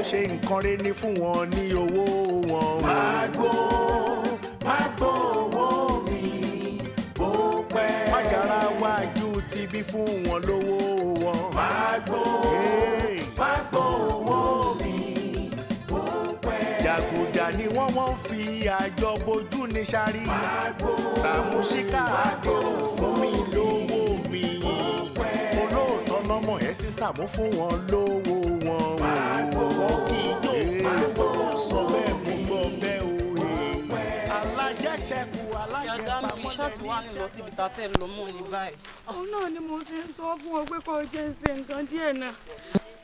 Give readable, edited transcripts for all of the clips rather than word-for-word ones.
ṣe nǹkan rẹ̀ ní fún wọn ní owó wọn. máa gbó owó mi bó pẹ́. májàra wájú ti bí fún wọn lówó wọn. máa gbó owó mi bó pẹ́. jàgùjà ni wọ́n fi àjọ bojú ní sáré. Sàámú ṣíkà àdé fún mi lówó mi. olóòótọ́ lọ́mọ ẹ̀ sí Sàámú fún wọn lówó wọn. wọ́n kì í jó sọ bẹ́ẹ̀ mú gbọ́ bẹ́ẹ̀ o. alájẹṣẹ́kù alájẹpamọ́ ṣáàtì wà ní lọ síbi tá a fẹ́ lọ mọ́ ní báyìí. òun náà ni mo fi ń sọ fún ọ pé kò jẹ́ ṣe nǹkan díẹ̀ náà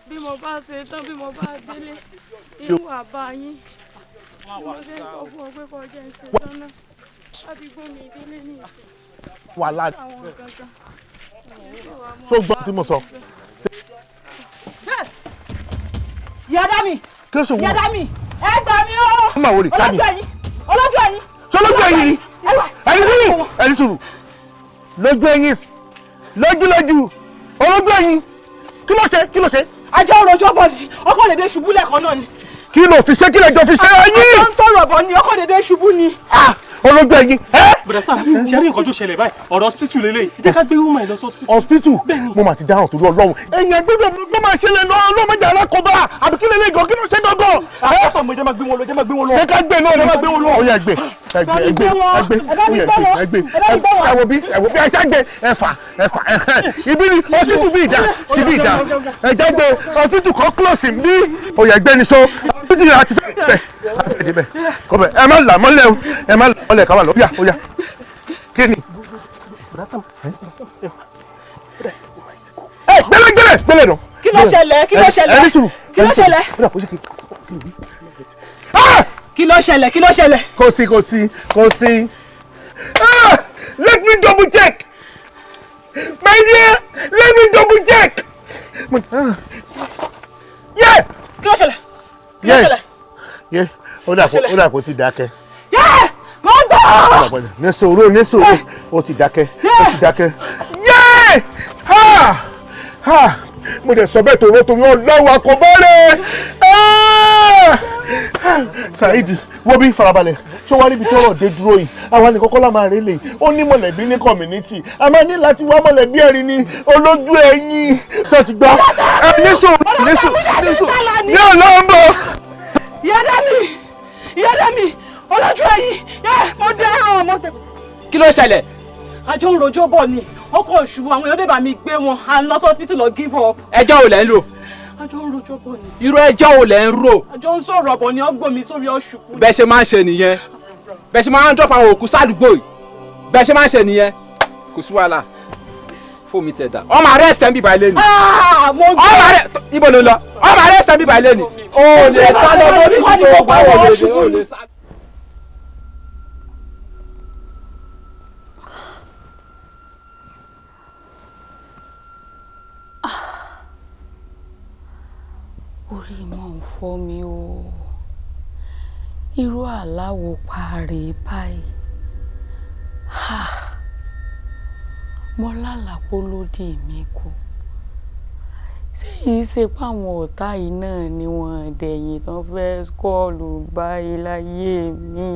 bí mo bá ṣe tán bí mo bá délé irú àbá yín mo ṣe ń sọ fún ọ pé kò jẹ́ ṣe tán náà láti gbómi ìdílé ní ìfẹ́ wàhálà àwọn nǹkan kan. tó gbọ́ tí mo sọ. yàrá mi kí ló ṣe wù. yàrá mi ẹ gbà mí o. ó mà wò lè ká mi. olójú ẹ̀yìn. ṣé lójú ẹ̀yìn ni ẹni sùúrù lójú ẹ̀yìn lójú olójú ẹ̀yìn kí ló ṣe. àjọ òròjọ́ bọ̀ ni ọkọ̀ dédé ṣubú lẹ́ẹ̀kan náà ni. kí ló fi ṣe kí lẹ́jọ́ fi ṣe ẹ̀yìn. àjọ ń sọ̀rọ̀ bọ̀ ni ọkọ̀ dédé ṣubú ni. olójú ẹ̀yìn. bùrẹ̀ sáà ṣe rí nǹkan tó ṣẹlẹ̀ báyìí ọ̀rọ̀ hospital lélẹ̀ jẹ́ ká gbé woman lọ sí hospital. hospital mo mà ti dáràn torí Ọlọ́run. ẹ̀yìn gbígbé ló máa ṣẹlẹ̀ lọ ọlọ́mọdé alákọ̀ọ́bá àbí kí lélẹ̀ gan kí ló ṣe gangan. àkọsọ mo jẹ́ máa gbé wọn lọ. ṣé ká gbé náà ni máa gbé wọn lọ. ó yá ẹgbẹ́ ẹwọ bí ẹṣá gbé ẹfà ibi ni hospital bí ìdá ti bí ìdá ẹjẹ gbé hospital kan close bí ó yá ẹgbẹ́ ni so hospital àti fẹ́ kọ́bẹ̀ ẹ má là mọ́lẹ̀ o ẹ má là mọ́lẹ̀ káwá lọ ó yá kí ni. gbẹ́lẹ̀ nù. kí ló ṣẹlẹ̀ kí ló ṣẹlẹ̀ ẹni sùúrù kí ló ṣẹlẹ̀ kí ló ṣẹlẹ̀. kò sí. Let me double check. My dear, let me double check. Yeah. kí ló ṣẹlẹ̀. Yeah. Ó dà kó ti dákẹ́. mo gbọ́. Ní sòrò ó ti dákẹ́. Yeah. Mo dẹ̀ sọ bẹ́ẹ̀ torí Ọlọ́run àkọ́bọ́rẹ́. Saidi wo bí farabalẹ̀ ṣé wàá níbi tọ́rọ̀ dé dúró yìí àwa ní kọ́kọ́ la máa rí lè ó ní mọ̀lẹ́bí ní community a máa ní láti wá mọ̀lẹ́bí ẹ̀rí ní olójú ẹ̀yìn tó ti gbọ́ nísù ní ọlọ́mbọ. yàrá mi olójú ẹ̀yìn mo dẹ́rùn mo tẹ̀. kí ló ṣẹlẹ̀. àjọ ń rojọ́ bọ̀ ni ọkọ̀ òṣùwọ̀n àwọn èèyàn débà mi gbé wọn à ń lọ sí hospital lọ give up. ẹjọ́ ò lẹ́ ń lò. àjọ ń rojọ́ bọ̀ ni. irú ẹjọ́ ò lẹ́ ń rò. àjọ ń sọ̀rọ̀ bọ̀ ni ọgbọ́n mi sórí ọ̀ṣùkú. bẹ́ẹ̀ ṣe máa ń ṣe nìyẹn bẹ́ẹ̀ ṣe máa ń drop àwọn òkú sádùúgbò yìí bẹ́ẹ̀ ṣe máa ń ṣe nìyẹn kò sí wàhálà fóònù tẹ̀ dá ọmọ ààrẹ ẹ̀sẹ̀ ń bíbá ilé ni. ọmọ ààrẹ ibo ló lọ ọmọ ààrẹ ẹ̀sẹ̀ ń bíbá ilé ni. o lè sá lọ lórí ìdìbò báwo lè lè sá. orí mọ̀ ń fọ́ mi o irú àláwo parí báyìí mo lálàpọ̀ lódì mi kú ṣé yìí ṣe páwọn ọ̀tá yìí náà ni wọ́n dẹ̀yìn tán fẹ́ kọ́ọ̀lù báyìí láyé mi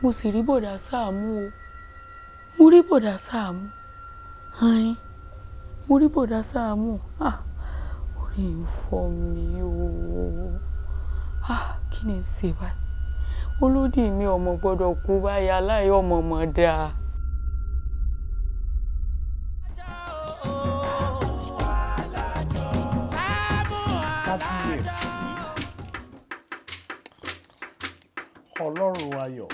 mo sì rí bọ̀dá Sàámú o mo rí bọ̀dá Sàámú mo rí bọ̀dá Sàámú orí ń fọ́ mi o kí ni ṣe báyìí olódì mi ọmọ gbọ́dọ̀ kú báyìí aláyọ̀ ọmọ mọ̀ dáa. Ọlọ́run ayọ̀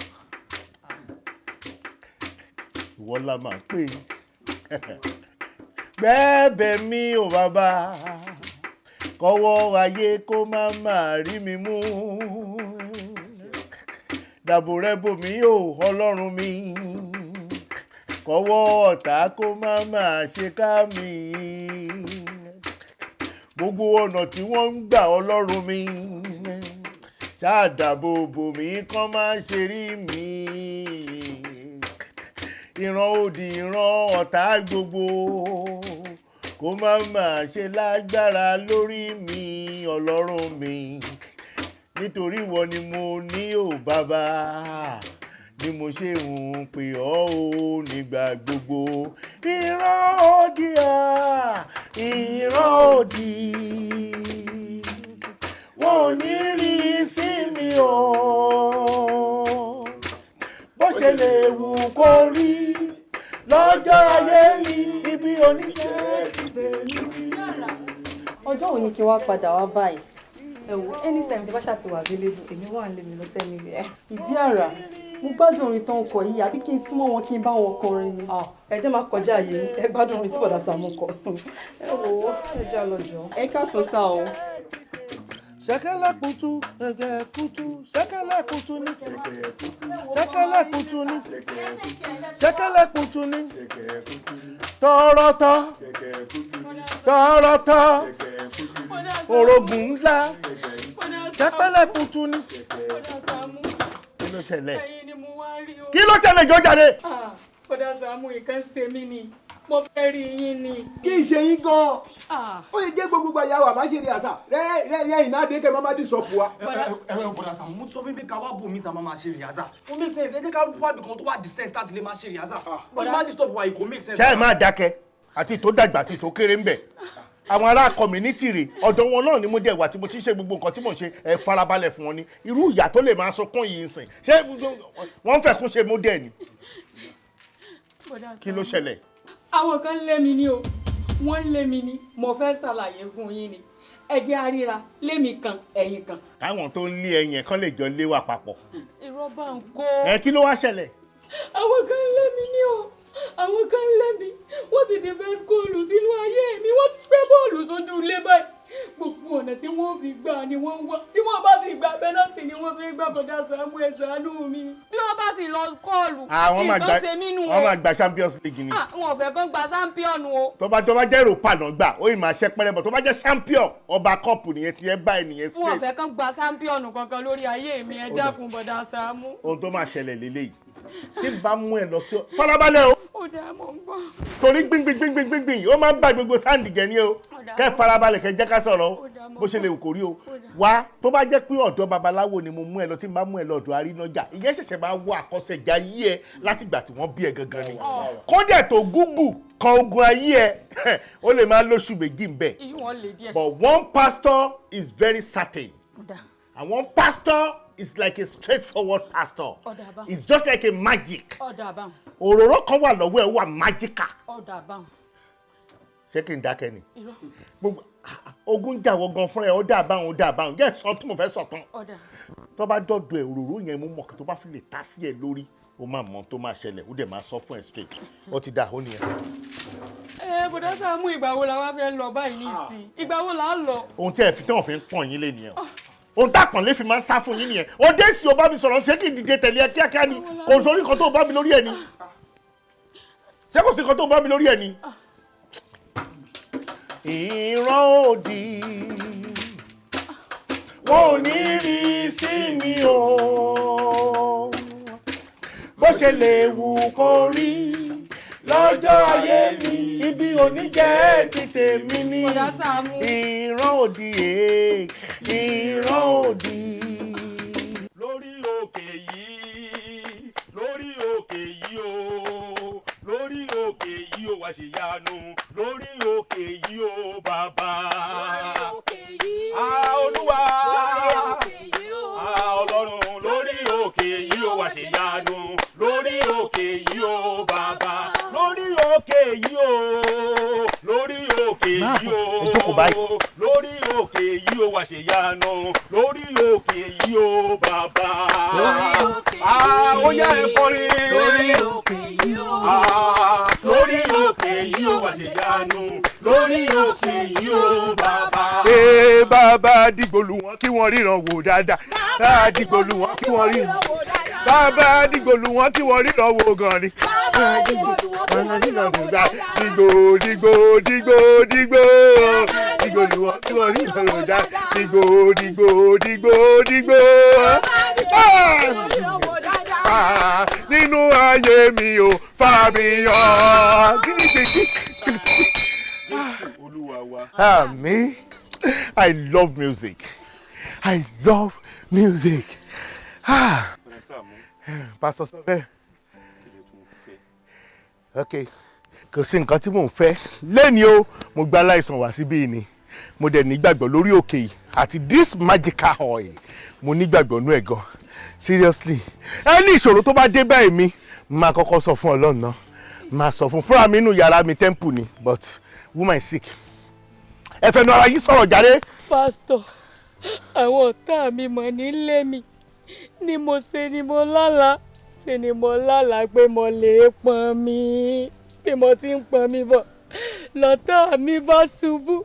ìwọ la máa pè gbẹ́bẹ̀ mi ò bàbá kọ́wọ́ ayé kó má máa rí mi mú dàbò rẹ bò mí o Ọlọ́run mi kọ́wọ́ ọ̀tá kó má máa ṣe ká mi gbogbo ọ̀nà tí wọ́n ń gbà Ọlọ́run mi ṣáàdàbò bò mí kán máa ṣe rí mi ìran òdì ìran ọ̀tá gbogbo kó má má ṣe lágbára lórí mi ọlọ́run mi nítorí ìwọ ni mo ní ò bàbá ni mo ṣe ń pè ọ́ o nígbà gbogbo. Ìran òdì ìran òdì wọn ò ní rí sí mi o bó ṣe lè wù kó rí lọ́jọ́ ayé mi ibi oníjẹ́ ti bẹ̀rù. ọjọ́ òní kí wá padà wá báyìí ẹ wò anytime tí bá ṣáà ti wà available èmi wà ń lé mi lọ sẹ́ni rẹ̀. ìdí àrà mo gbádùn orin tán kọ yìí àbí kí n súnmọ́ wọn kí n bá wọn kọrin ni. ẹ jẹ́ máa kọjá àyè ẹ gbádùn orin tí bọ̀dá Sàámú kọ. ẹ wò ó ẹ jẹ́ àlọ́jọ́ ẹ ká sọ sá o. Ṣẹ̀kẹ̀lẹ̀ kutu ẹ̀gẹ̀ kutu ṣẹ̀kẹ̀lẹ̀ kutu ní ṣẹ̀kẹ̀lẹ̀ kutu ní ṣẹ̀kẹ̀lẹ̀ kutu ní tọrọtọ tọrọtọ orogun ńlá ṣẹ̀kẹ̀lẹ̀ kutu ní. Kí ló ṣẹlẹ̀? Kí ló ṣẹlẹ̀ jọ jáde? Bọ̀dá Sàámú nǹkan ṣe mí ni mo fẹ́ rí yín ni. Kí n ṣe yín gan-an ó yẹ jẹ́ gbogbo àyàwó àbá ṣe rí àṣà rẹ́ ìnáde kẹ́ máa dì sọ́ọ̀pù wa. Bọ̀dá Sàámú mo ti sọ fún mi ká wá bò mí ta máa ṣe rìhásà ó make sense ẹ jẹ́ ká wá bìkan tó wà decent láti lè máa ṣe rìhásà ó sì máa disturb wa ìkó make sense. Ṣé ẹ máa dákẹ́ àti tó dàgbà àti tó kéré ń bẹ̀? Àwọn ará community rẹ̀ ọ̀dọ̀ wọn náà ni mo dẹ̀ wà tí mo ti ṣe gbogbo nǹkan tí mò ń ṣe ẹ farabalẹ̀ fún wọn ni irú ìyà tó lè máa sọkún yìí ń sìn ṣé wọ́n fẹ́ kún ṣe model ni. Kí ló ṣẹlẹ̀? Àwọn kan lé mi ní o wọ́n lé mi ní mo fẹ́ ṣàlàyé fún yín ni ẹ jẹ́ àríra lémi kan ẹ̀yin kan. Káwọn tó ń lé ẹyìn kan lè jọ lé wà papọ̀. irọ́ bá ń kó. Kí ló wá ṣẹlẹ̀? Àwọn kan lé mi ní o àwọn kan lé mi wọ́n sì ti fẹ́ góòlù sínú ayé mi wọ́n ti fẹ́ bọ́ọ̀lù sójú ilé báyìí gbogbo ọ̀nà tí wọ́n fi gbà ni wọ́n wá tí wọ́n bá sì gbà pẹ́nàtì ni wọ́n fi gbà Bọ̀dá Sàámú ẹ ṣàánú mi. bí wọ́n bá sì lọ kọ́ọ̀lù nǹkan ṣe mí nù o. wọ́n máa gba Champions League ni. wọn ò fẹ́ kán gba champion o. tó bá jẹ́ Europa náà gbà ó yìí máa ṣẹ́ pẹ́rẹ́ bọ̀ tó bá jẹ́ champion ọba cup nìyẹn ti ẹ bá ènìyàn straight. wọn ò fẹ́ kán gba champion kankan lórí ayé mi ẹ dákun Bọ̀dá Sàámú. ohun tó máa ṣẹlẹ̀ lélẹ́yìí tí bá mú ẹ lọ sí farabalẹ̀ o. ó dáa mọ̀ ń gbọ́. torí gbíngbíngbíngbíngbín ó máa ń bá gbogbo sáǹdì jẹ ní o kẹ́ farabalẹ̀ kẹ́ jẹ́ ká sọ̀rọ̀ o bó ṣe lè wù kó rí o wá tó bá jẹ́ pé ọ̀dọ̀ babaláwo ni mo mú ẹ lọ tí n bá mú ẹ lọ ọ̀dọ̀ arínájà ìyẹn ṣẹ̀ṣẹ̀ máa wọ àkọsẹ̀já yí ẹ láti ìgbà tí wọ́n bí ẹ gangan ni kódẹ̀ tó gúgù kan ogun ayé ẹ ó lè máa lóṣù méjì ń bẹ̀ but one pastor is very certain and one pastor is like a straightforward pastor. It's just like a magic. Òróró kan wà lọ́wọ́ ẹ̀ wà magical. Ṣé kí n dákẹ́ ni? Ogun jà wọ gan fúnra ẹ̀ ó dà báwọn jẹ́ sọ tí mo fẹ́ sọ tán. Tó bá dọ̀dọ̀ ẹ̀ òróró yẹn mú mọ̀ tó bá fi lè ta sí ẹ lórí ó máa mọ tó máa ṣẹlẹ̀ ó dẹ̀ máa sọ fún ẹ straight. Ó ti dà ó nìyẹn. Bọ̀dá Sàámú ìgbà wo la wá fẹ́ lọ báyìí nísìnyí? Ìgbà wo la ń lọ? Ohun tí ẹ fi tí wọ́n fi ń pọ̀n yín lé nìyẹn. Ohun tá àpọ̀nlé fi máa ń sá fún yín nìyẹn ó dé sí o bá mi sọ̀rọ̀ ṣé kí n dìde tẹ̀lé ẹ kíákíá ni kò sórí nǹkan tó bá mi lórí ẹ ni ṣé kò sí nǹkan tó bá mi lórí ẹ ni. ìran òdì wọn ò ní rí sí mi o bó ṣe lè wù kó rí lọ́jọ́ ayé mi ibi oníjẹ́ ti tèmi ní ìran òdì ìran òdì. lórí òkè yìí o lórí òkè yìí o wá ṣe yanu lórí òkè yìí o bàbá. Olúwa Ọlọ́run lórí òkè yìí o wá ṣe yanu lórí òkè yìí o bàbá. lórí òkè yìí o lórí òkè yìí o lórí òkè yìí o wá ṣe yanu lórí òkè yìí o bàbá. Ó yá ẹ kọrin lórí òkè yìí o lórí òkè yìí o wá ṣe yanu lórí òkè yìí o bàbá. Bàbá dìgbòlù wọn kí wọ́n ríran wò dáadáa dìgbòlù wọn kí wọ́n ríran bàbá dìgbòlù wọn kí wọ́n ríran wò gan ni. dìgbò dìgbòlù wọn kí wọ́n ríran wò dáadáa dìgbò. Nínú ayé mi ò fà mí hàn. Àmín. I love music. I love music. Pastor sọ bẹ́ẹ̀. Okay. Kò sí nǹkan tí mò ń fẹ́. Lẹ́ni o, mo gba aláìsàn wá síbí ni. Mo dẹ̀ nígbàgbọ́ lórí òkè yìí àti this magical oil. Mo nígbàgbọ́ nú ẹ̀ gan. Seriously. Ẹni ìṣòro tó bá dé báyìí mi, máa kọ́kọ́ sọ fún Ọlọ́run náà. Máa sọ fúnra mi nínú yàrá mi temple ni, but woman is sick. Ẹ fẹ́ nu ara yín sọ̀rọ̀ jàre. Pastor, àwọn ọ̀tá mi mọ̀ nílé mi ni mo ṣe ni mo lálàá pé mo lè pọn mi bí mo ti ń pọn mi bọ̀ lọ́tà mi bá ṣubú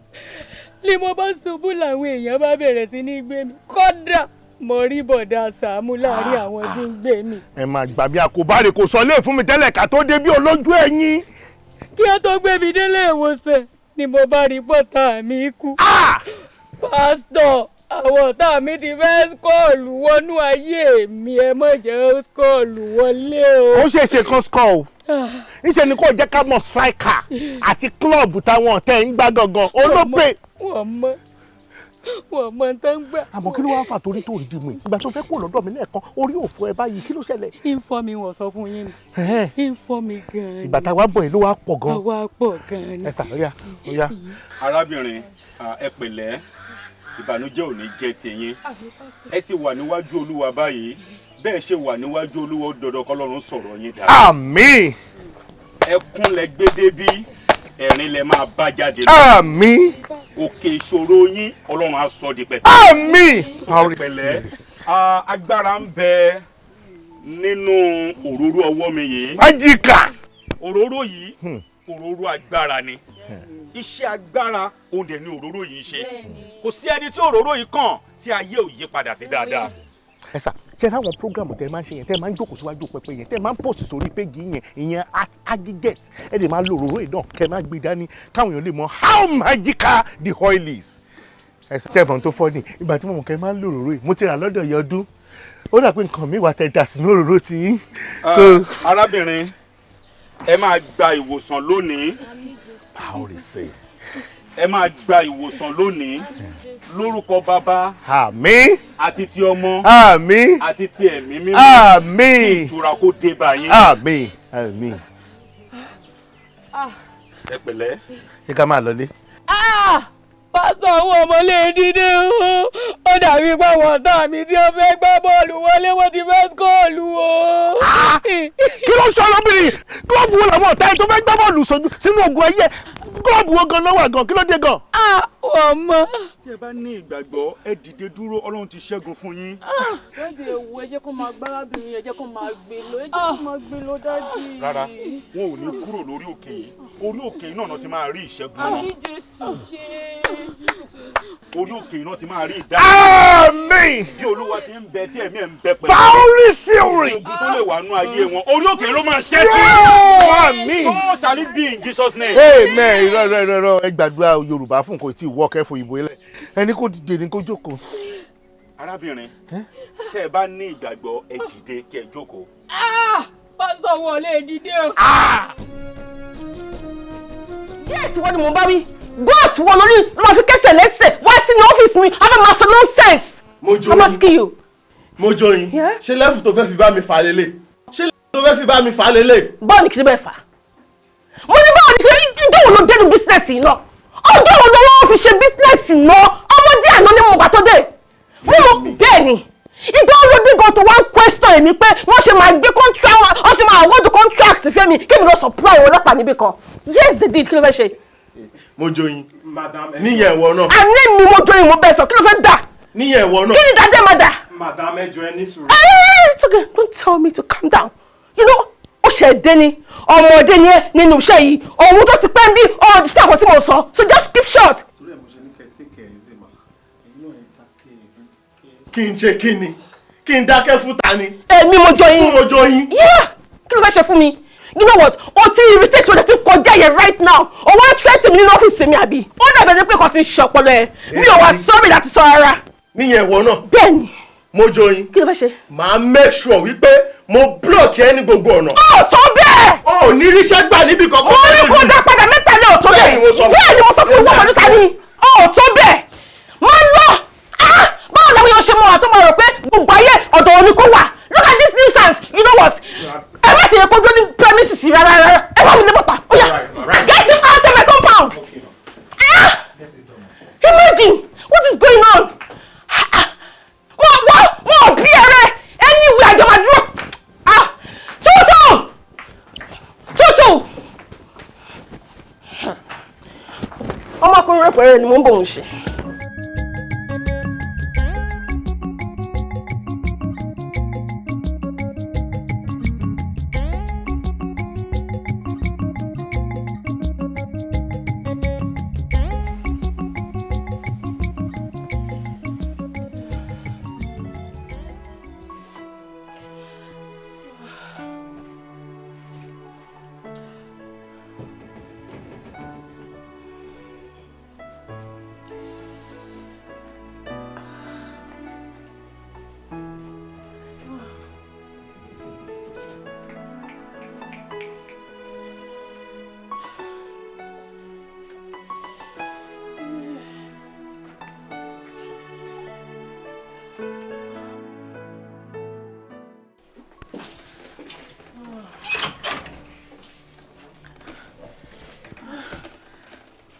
ni mo bá ṣubú làwọn èèyàn bá bẹ̀rẹ̀ sí ní gbé mi kódà mo rí bọ̀dá Sàámú láàrin àwọn tí ń gbé mi. Ẹ máa gbà mí àkóbáre kò sọ lé fún mi tẹ́lẹ̀ ká tó dé bí olójú ẹ̀yìn. Kí á tó gbé mi délé ìwòsàn ni mo bá rí bọ́tà mi kú. Pásítọ̀, àwọn ọ̀tá mi ti fẹ́ skọ́ọ̀lù wọnú ayé mi, ẹ má jẹ́ skọ́ọ̀lù wọlé o. Ó ṣeéṣe kan skọ́ọ̀. Níṣẹ́ ni kò jẹ́ ká mọ̀ striker àti klọ́ọ̀bù táwọn ọ̀tẹ̀ ń gbá gangan olópè. Wọ́n mọ tán gbà. Àmọ́ kí ló wá fà torí tó ń dì mí? Ìgbà tó fẹ́ kó lọ́dọ̀ mi lẹ́ẹ̀kan orí òfò ẹ báyìí kí ló ṣẹlẹ̀? Ìfọ́ mi wọ́n sọ fún yín ni. Ìfọ́ mi gan-an ni. Ìgbà táwa bọ̀ yìí ló wá pọ̀ gan. Àwa pọ̀ gan-an ni. Ẹ sà ó yá. Arábìnrin, ẹ pẹ̀lẹ́, ìbànújẹ́ ò ní jẹ́ tiyín. Ẹ ti wà níwájú Olúwa báyìí, bẹ́ẹ̀ ṣe wà níwájú Olúwa ó dandan k'Ọlọ́run sọ̀rọ̀ yín dáadáa. Àmín. Ẹkún lẹ gbé débí, ẹ̀rín lẹ máa bá jáde lọ. Àmín. Òkè ìṣòro yín Ọlọ́run á sọ di pẹ̀tẹ́. Àmín. Ẹ pẹ̀lẹ́, agbára ń bẹ nínú òróró ọwọ́ mi yìí. Májíkà. Òróró yìí, òróró agbára ni. Iṣẹ́ agbára òun dẹ̀ ni òróró yìí ṣe. Kò sí ẹni tí òróró yìí kàn tí ayé ò yí padà sí dáadáa. Ẹ sà, ṣe láwọn program tẹ máa ń ṣe yẹn tẹ máa ń jókòó síwájú pẹpẹ yẹn tẹ máa ń post sórí péjì yẹn ìyẹn aggregate ẹ lè máa lo òróró ìdán kẹ máa gbé dání káwọn èèyàn lè mọ how magical the oil is. Ẹ sà ṣẹ́bọ̀n tó fọ́ ni ìgbà tí mo mọ̀ kẹ́ máa ń lo òróró yìí mo ti rà lọ́dọ̀ yẹn ọdún ó dà pé nǹkan mi wà tẹ dà sínú òróró tí yín. Arábìnrin, ẹ máa gba ìwòsàn lónìí. How they say. Ẹ máa gba ìwòsàn lónìí lórúkọ Bàbá. Àmín. Àti ti ọmọ. Àmín. Àti ti ẹ̀mí mímọ́. Àmín. Ìtura kó dé bá yín. Àmín. Àmín. Ẹ pẹ̀lẹ́. Ṣé ká máa lọlé? Pásítọ̀ àwọn ọmọ lè dìde o. Ó dàbí pé àwọn ọ̀tá mi tí ó fẹ́ gbá bọ́ọ̀lù wọlé wọ́n ti fẹ́ skọ́ọ̀lù o. Kí ló ń ṣe ọlọ́bìnrin? Kílọ̀bù wo làwọn ọ̀tá ẹ̀ tó fẹ́ gbá bọ́ọ̀lù sínú ogun ayé? Kílọ̀bù wo gan-an wà gan? Kí ló dé gan? Wọ́n mọ̀. Tí ẹ bá ní ìgbàgbọ́, ẹ dìde dúró, Ọlọ́run ti ṣẹ́gun fún yín. Dájú ewu ẹ jẹ́ kó máa gbárábìnrin ẹ jẹ́ kó máa gbé lọ ẹ jẹ́ kó máa gbé lọ dájú. Rárá, wọn ò ní kúrò lórí òkè yìí. Orí òkè yìí náà ti máa rí ìṣẹ́gun wọn. Àmín Jésù. Orí òkè yìí náà ti máa rí ìdájọ́. Àmín. Bí Olúwa ti ń bẹ tí ẹ̀mí ẹ̀ ń bẹ pẹ̀lú. Báwórí sí orin. Ogun tó lè wà nú ayé wọn. Orí òkè yìí ló máa ṣẹ́ sí. Àmín. So shall it be in Jesus' name. Amen. Irọ́ ẹ gbàdúrà Yorùbá fún kò tí ì wọ́ kẹ́fọ́ ìbò ilẹ̀. Ẹni kò dìde ni kò jókòó. Arábìnrin, tẹ́ ẹ bá ní ìgbàgbọ́, ẹ dìde kí ẹ jókòó. Pásítọ̀ wọn lè dìde o. Yes, wọ́n ni mo bá wí. Goat wo lórí ló máa fi kẹ́sẹ̀ lẹ́sẹ̀ wá sínú ọ́fíìsì mi abẹ́ máa sọ nonsense. I'm asking you. Mo joyin. Ṣé lẹ́fù tó fẹ́ fi bá mi fà lélẹ̀? Ṣé lẹ́fù tó fẹ́ fi bá mi fà lélẹ̀? Báwo ni kì í ṣe bẹ́ẹ̀ fà? Mo ní báwo ni kì í ìjọ wo ló dẹnu bísínẹ́sì náà? Ọjọ́ wo ló wọ́n fi ṣe bísínẹ́sì náà? Ọmọdé àná ni mo gbà tó dé. Mo mọ bẹ́ẹ̀ ni. Ìgbà olóde gan tó wá ń question èmi pé wọ́n ṣe máa gbé contract wọ́n ṣe máa award contract fẹ́mi kí mi lọ supply ọlọ́pàá níbí kan. Yes, they did. Kí ló fẹ́ ṣe? Mo joyin. Níyẹn ẹ̀wọ̀ náà. Àní mi mo joyin mo bẹ̀ sọ kí ló fẹ́ dà? Níyẹn ẹ̀wọ̀ náà. Kí ni dájẹ́ máa dà? Madam ẹjọ́ ẹ ní sùúrù. It's okay. Don't tell me to calm down. You know, ó ṣe dé ni ọmọdé ni ẹ nínú iṣẹ́ yìí ohun tó ti pẹ́ ń bí ọ̀rọ̀ ti sàkó tí mo sọ so just keep short. Kí n ṣe kí ni? Kí n dákẹ́ fún ta ni? Èmi mo joyin. Fún mo joyin. Yeah. Kí ló fẹ́ ṣe fún mi? You know what? O ti irritate wọ́n ti kọjá yẹn right now. O wá threaten mi nínú ọ́fíìsì mi àbí? Ó dàbẹ̀ ní pé kò ti ṣe ọpọlọ ẹ̀. Mi ò wá sorry láti sọ rárá. Níyẹn ẹ̀wọ̀ náà. Bẹ́ẹ̀ni. Mo joyin. Kí ló fẹ́ ṣe? Màá make sure wípé mo block ẹ ní gbogbo ọ̀nà. Ó tó bẹ́ẹ̀. O ò ní ríṣẹ́ gbà níbi kankan. Mo ní kó dá padà mẹ́ta ní ò tó bẹ́ẹ̀ bẹ́ẹ̀ ni mo sọ fún ọmọdé sani ò tó bẹ́ẹ̀ máa lọ báwo làwọn yóò ṣe mọ àtọ́ máa rò pé gbogbo ayé ọ̀dọ̀ òní kó wà look at this nuisance you know what ẹ má ti yẹ kó dúró ní premises rárá ẹ bá mi ní bọ́tà ó yá get him out of my compound imagine what is going on wọ́n bí ẹrẹ anywhere àjọ máa dúró tútù ọmọkùnrin rẹ̀ pẹ̀rẹ̀ ni mo ń bọ̀ ń ṣe.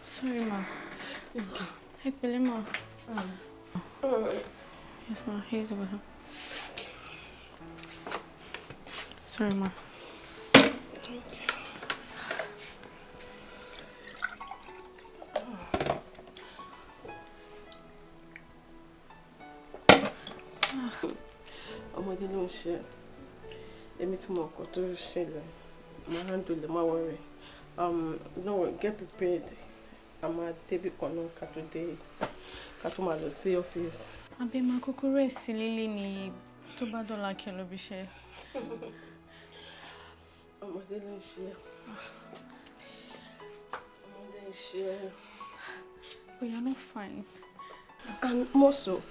Sorry, ma. Hey, Billy, ma. Yes, ma. Here's over here. Sorry, ma. Ọmọdé ló ń ṣe èmi tí mo kọ tó ṣẹlẹ̀ máa handle it, má worry. No, get prepared. I'm at Debbie Kono today. Kato máa lọ sí ọ́fíìsì. Àbí máa kúkú rẹ̀ sí lílé ni tó bá dọ̀la kí ló bí ṣe. Ọmọdé ló ń ṣe. Ọmọdé ń ṣe. But you're not fine. And more so,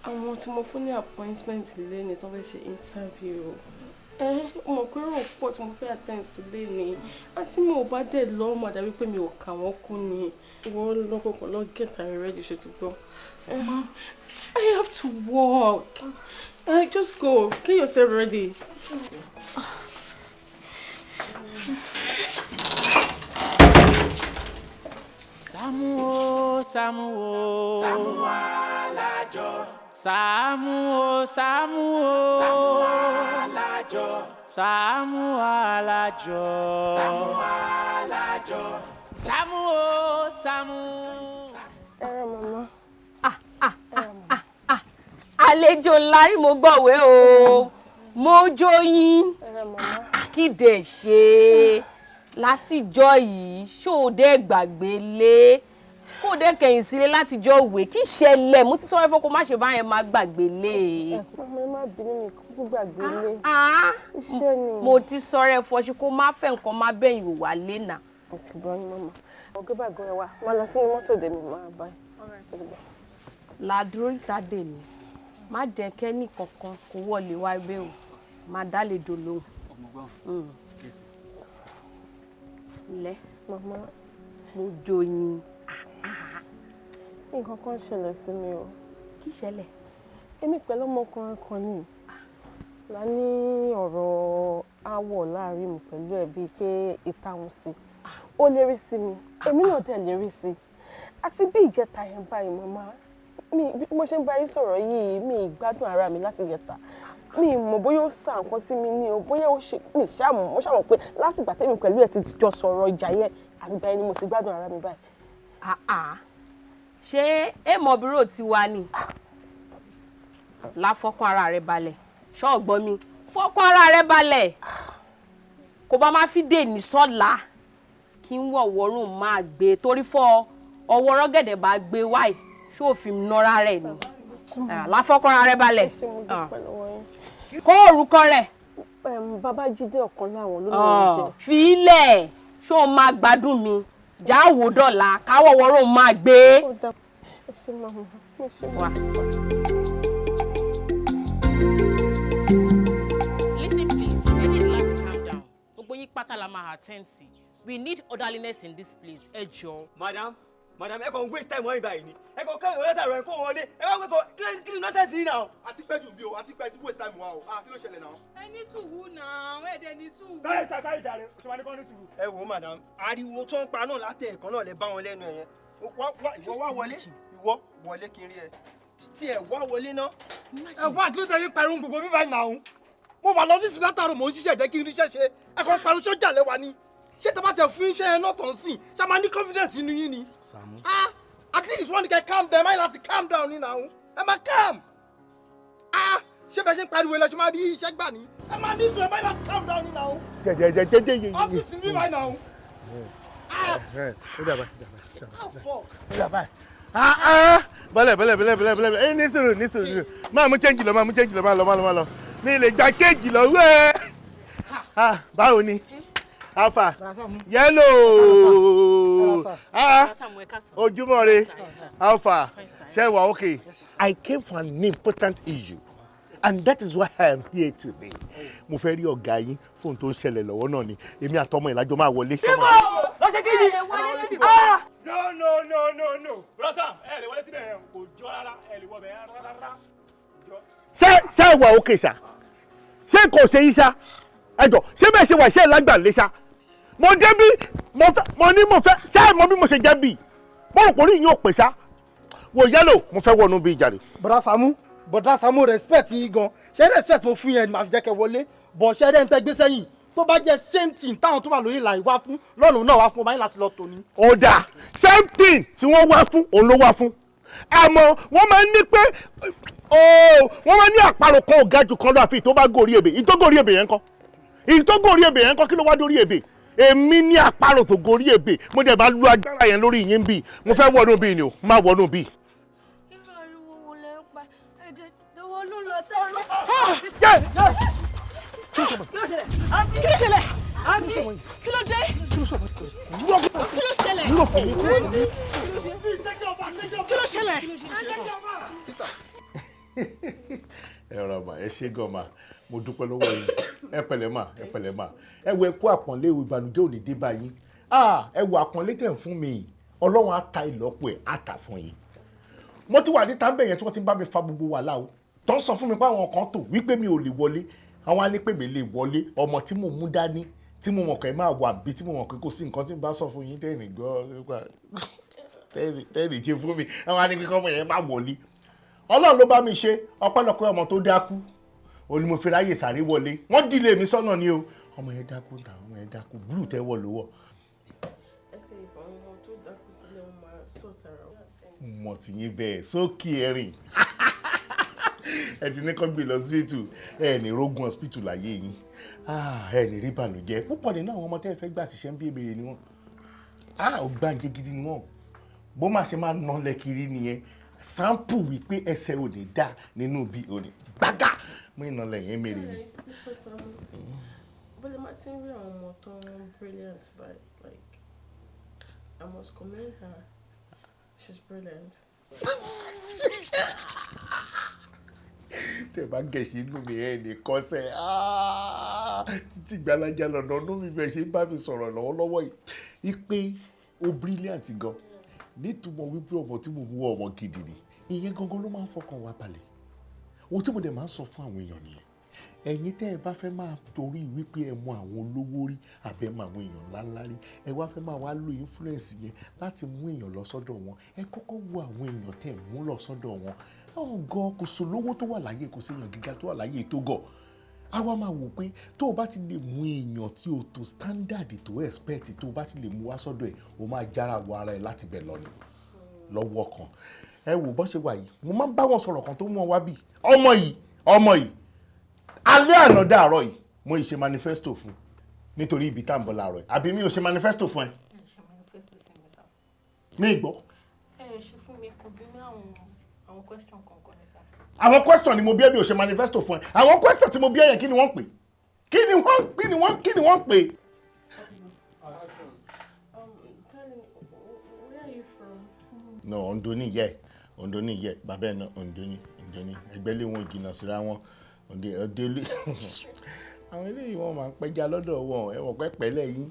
àwọn tí mo fún ní appointment lé ní tó fẹ́ ṣe interview. Ọmọ pé rò pọ̀ tí mo fẹ́ attend sílé ni. Àti mi ò bá dé lọ mọ̀ dàbí pé mi ò kà wọ́n kún ni. Wọ́n lọ́kọ̀ọ̀kan lọ get her ready ṣe ti gbọ́. I have to work. Just go. Get yourself ready. Saamu Alajo. Saamu Alajo. Saamu Alajo. Saamu. Mama. Àlejò lárí mo gbọ́wé o. Mo joyin. Kí dẹ̀ ṣe látijọ́ yìí ṣóòdé gbàgbé lé. Kó dé kẹ̀yìn sílé látijọ́ òwe kí ṣẹlẹ̀ mo ti sọ fún kó má ṣe bá yẹn má gbàgbé lé. Mama má bínú mi kó gbàgbé lé. Iṣẹ́ ni. Mo ti sọ rẹ fọṣu kó má fẹ́ nǹkan má bẹ̀yìn wà lé nà. Mo ti gbọ́ yín mama. Ọ̀gá bàgọ́ ẹ wá. Wọ́n lọ sí mọ́tò dè mí máa bá yín. Ládùúró ìta dè mí. Má jẹ́ kẹ́ni kankan kó wọlé wá ibẹ̀ o. Má dálé dolóhùn. Lẹ́. Mama. Mo joyin. Nǹkan kan ṣẹlẹ̀ sí mi o. Kí ṣẹlẹ̀? Èmi pẹ̀lú ọmọkùnrin kan ni. La ní ọ̀rọ̀ áwọ̀ láàrin mi pẹ̀lú ẹ̀ bíi pé ìtàwọn sí. Ó lérí sí mi. Èmi náà dẹ̀ lérí sí. Àti bí ìjẹta yẹn báyìí mama. Bí mo ṣe ń bá yín sọ̀rọ̀ yìí mi gbádùn ara mi láti ìjẹta. Mi mọ̀ bóyá ó sá nǹkan sí mi ní o bóyá ó ṣe mi ṣàmù mo ṣàmọ̀ pé láti ìgbà tẹ́mi pẹ̀lú ẹ̀ ti jọ sọ̀rọ̀ ìjà yẹn àti ìgbà yẹn ni mo ti gbádùn ara mi báyìí. Ṣé èèmọ̀ bírò ti wá ni? Láfọ́kàn ara rẹ balẹ̀. Ṣọ́ọ̀gbọ́n mi fọ́kàn ara rẹ balẹ̀. Kò bá má fi dè ní sọ́la kí n wọ̀ wọ́rùn máa gbé torí fọ́ ọwọ́ rọ́gẹ̀dẹ̀ bá gbé wáì ṣó fi nọ́ra rẹ̀ ni. Láfọ́kàn ara rẹ balẹ̀. Kó orúkọ rẹ̀. Babájídé ọ̀kan láwọn olóòrùn jẹ. Fílẹ̀ ṣó máa gbádùn mi. Já wò dọ̀la káwọ̀ wọ́rọ̀ máa gbé. Wà. Listen please, I need to calm down. Gbogbo yín pátá la máa attend sí. We need orderliness in this place. Ẹ jọ̀ọ́. Madam, ẹ kàn waste time wọ́n ibà yìí ni. Ẹ kàn kẹ́yìn ọ̀rẹ́ta rẹ̀ kó wọlé. Ẹ wá pẹ́kọ̀ kí ni nọ́sẹ̀sì yìí náà? Àti pẹ́ jù bí o, àti pẹ́ ti waste time wa o. Kí ló ṣẹlẹ̀ náà? Ẹ ní sùúrù náà, ẹ dẹ̀ ní sùúrù. Káyọ̀ ìjà rẹ̀, oṣù wa ní kọ́ ní sùúrù. Ẹ wò ó madam, ariwo tó ń pa náà látẹ̀ ẹ̀kan náà lè bá wọn lẹ́nu ẹ̀yẹn. Ìwọ wá wọlé, ìwọ wọlé kí n rí ẹ. Tí ẹ wá wọlé náà. Ẹ wá kí ló tẹ yín pariwo gbogbo bíbá yìí náà? Mo wà lọ́fíìsì látàrọ̀ mò ń ṣiṣẹ́ jẹ́ kí n ríṣẹ́ ṣe. Ẹ kàn pariwo sójà lẹ́wà ni. Ṣé tẹ bá tẹ fún iṣẹ́ yẹn náà tàn sí? Ṣé máa ní confidence nínú yín ni? At least one can calm down. Might have to calm down now. Am I calm? Ṣé bẹ́ẹ̀ ṣe ń pariwo ẹlẹ́ṣin máa rí iṣẹ́ gbà ní? Ẹ máa ní sùn ẹ might have to calm down now. Jẹ́jẹ́jẹ́jẹ́. Ọ́fíìsì mi right now. How fuck? Bọ́lẹ̀. Ní sùúrù. Máa mú change lọ, máa lọ. Mi lè gba change lọ́wọ́ ẹ. Báwo ni? Alpha, yellow, ojúmọ́ re, Alpha, ṣé okay? I came for an important issue and that is why I am here today. Mo fẹ́ rí ọ̀gá yín fún tó ń ṣẹlẹ̀ lọ́wọ́ náà ni èmi àtọmọ ìlàjọ máa wọlé. Lọ́sẹ̀ kí ni? No. Brother, ẹ lè wọlé síbẹ̀ yẹn kò jọ rárá, ẹ lè wọ bẹ̀ rárá. Ṣé ìwà okay ṣá? Ṣé kò ṣe yí ṣá? Ẹjọ́ ṣé bẹ́ẹ̀ ṣe wà ṣé lágbà lé ṣá? Mo débi mo fẹ́ ṣé mo bí mo ṣe jẹ́ bí mo rò pé orí yín ò pè ṣá wo yellow mo fẹ́ wọnú bí ìjà rẹ̀. Bọ̀dá Saamu respect yín gan ṣé respect mo fún yẹn máa fi jẹ́ kẹ́ wọlé bọ̀ ṣé ẹ̀dẹ̀ ń tẹ́ gbé sẹ́yìn tó bá jẹ́ same thing táwọn tó wà lórí ìlà ìwá fún lọ́nà náà wá fún ọba yín láti lọ tòní. Ó dáa same thing tí wọ́n wá fún òun ló wá fún àmọ́ wọ́n máa ń ní pé wọ́n máa ń ní àparò kan ò ga jù kan lọ àfi tó bá gòrí ebè ìtógòrí ebè yẹn kọ́ ìtógòrí ebè yẹn kọ́ kí ló wá dórí ebè èmi ní àparò tó gorí ebè mo dẹ̀ bá lu agbára yẹn lórí yín bí mo fẹ́ wọnú bí ni o má wọnú bí. Irú ariwo wo lẹ ń pa ẹ̀jẹ̀ tó wọnú lọ tọrọ. Kí ló ṣẹlẹ̀? Àǹtí, kí ló dé? Kí ló ṣẹlẹ̀? Kí ló ṣẹlẹ̀? Ẹ rọra mà ẹ ṣé gan mà mo dúpẹ́ lọ́wọ́ yín ẹ pẹ̀lẹ́ mà ẹ wo ẹkú àpọ́nlé ìbànújẹ́ ò ní dé bá yín ẹ wo àpọ́nlé tẹ̀ ń fún mi Ọlọ́run á ta ìlọ́po ẹ̀ á tà fún yín. Mo ti wà ní tàbí yẹn tí wọ́n ti ń bá mi fa gbogbo wàhálà o tó ń sọ fún mi pé àwọn kan tó wípé mi ò lè wọlé àwọn á ní pé mi lè wọlé ọmọ tí mo mú dání tí mo mọ̀ pé máa wà bí tí mo mọ̀ pé kò sí nǹkan tí n bá sọ fún yín tẹ́rìn gbọ́ tẹ́rìn ṣe fún mi àwọn á ní kíkọ́ ọmọ yẹn má wọlé. Ọlọ́run ló bá mi ṣe ọpẹ́lọpẹ́ ọmọ tó dákú òní mo fi ráyè sáré wọlé wọ́n dìlé mi sọ́nà ni o ọmọ yẹn dákú blue tẹ́wọ̀ lówọ̀. ẹ ti ìbọn ọmọ tó dákú sílẹ̀ ó máa sọ̀tara. mo ti yín bẹ́ẹ̀ sókè ẹ̀rìn ẹ ti ní kọ́ gbé lọ hospital ẹ ní rogun hospital láyé yín ẹ ní rí bànújẹ́ púpọ̀ nínú àwọn ọmọ tẹ́ ẹ fẹ́ gbà síṣẹ́ ń bí èbèrè ni wọ́n ògbàǹjẹ́ gidi ni wọ́n bó má ṣe máa ná lẹ́kiri nìyẹn sample wípé ẹsẹ̀ ò ní dá nínú bí ò ní gbága mú iná lẹ́yìn mèrè ni. Mr. Saamu, bọ́lá máa ti ń rí àwọn ọmọ tó ń brilliant by like I must commend her. She's brilliant. Tẹ bá gẹ̀ẹ́sì inú mi ẹ̀ ní kọ́sẹ̀ títí gbalaja lọ́nà ọdún mi bẹ́ẹ̀ ṣe bá mi sọ̀rọ̀ lọ́wọ́lọ́wọ́ yìí ipe ó brilliant gan nítumọ̀ wípé ọmọ tí mo mú ọmọ gidi ni ìyẹn gangan ló máa ń fọkàn wa balẹ̀ ohun tí mo dẹ̀ máa ń sọ fún àwọn èèyàn nìyẹn ẹ̀yin tẹ́ ẹ bá fẹ́ máa torí wípé ẹ mọ àwọn olówó rí àbẹ́ mọ àwọn èèyàn ńláńlá rí ẹ wá fẹ́ máa wá lo influence yẹn láti mú èèyàn lọ sọ́dọ̀ wọn ẹ kọ́kọ́ wo àwọn èèyàn tẹ́ ẹ mú lọ sọ́dọ̀ wọn ọ̀gọ́ kò sólówó tó wà láyé kò séèyàn gíga tó wà láyé tó gọ̀ a wá máa wò pé tó o bá ti lè mú èèyàn tí o tó standard tó expect tó o bá ti lè mú wá sọ́dọ̀ ẹ̀ o máa jára wọ ara ẹ̀ láti bẹ̀ lọ ni lọ́wọ́ kan ẹ wò bọ́ ṣe wà yìí mo máa ń bá wọn sọ̀rọ̀ kan tó mú wọn wá bí ọmọ yìí alẹ́ àná dàárọ̀ yìí mo ì ṣe manifesto fún nítorí ibi tá à ń bọ̀ láàárọ̀ yìí àbí mi ò ṣe manifesto fún ẹ. mi gbọ́. ẹ ṣe fún mi kò bí ní àwọn question kankan ní sá. àwọn question ni mo bí ẹ bí ò ṣe manifesto fún ẹ àwọn question tí mo bí ẹ yẹn kí ni wọ́n pè kí ni wọ́n pè. Darling, where are you from? no Ondo ni yẹ bàbá ẹ náà Ondo ni ẹgbẹ́ lé wọn jìnnà síra wọn ọdẹ àwọn eléyìí wọn máa ń pẹja lọ́dọ̀ wọn ẹ wọ́n pẹ́ pẹ́lẹ́ yín.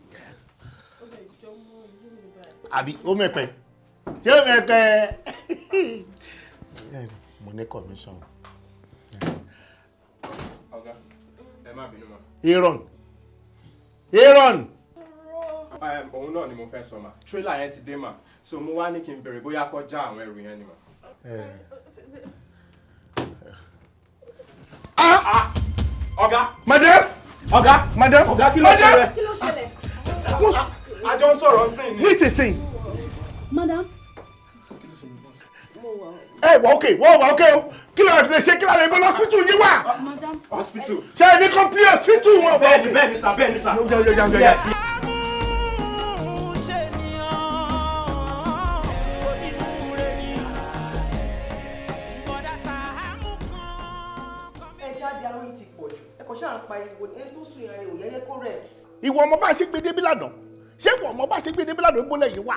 Ok, àbí ó mẹ́pẹ́ ṣé ó mẹ́pẹ́ mo ní commission. ọ̀gá ẹ má bínú ma. Aaron. òun náà ni mo fẹ́ sọ ma trailer yẹn ti dé ma so mo wá ní kí n bèrè bóyá kó já àwọn ẹrù yẹn ni ma. ọ̀gá. Madam. ọ̀gá kí ló ṣẹlẹ̀. Kí ló ṣẹlẹ̀? àjọ ń sọ̀rọ̀ sí ni. nísinsìnyí. Madam. wọ́n wà ókè o kí ló lè ṣe kí ló lè bọ́ lọ́sítù yìí wà. hospital. ṣe é ní complete hospital wọn. bẹ́ẹ̀ ni sà. ìwọ ọmọ bá ṣe gbé débi lánàá ṣé ìwọ ọmọ bá ṣe gbé débi lánàá gbólẹ̀ yìí wà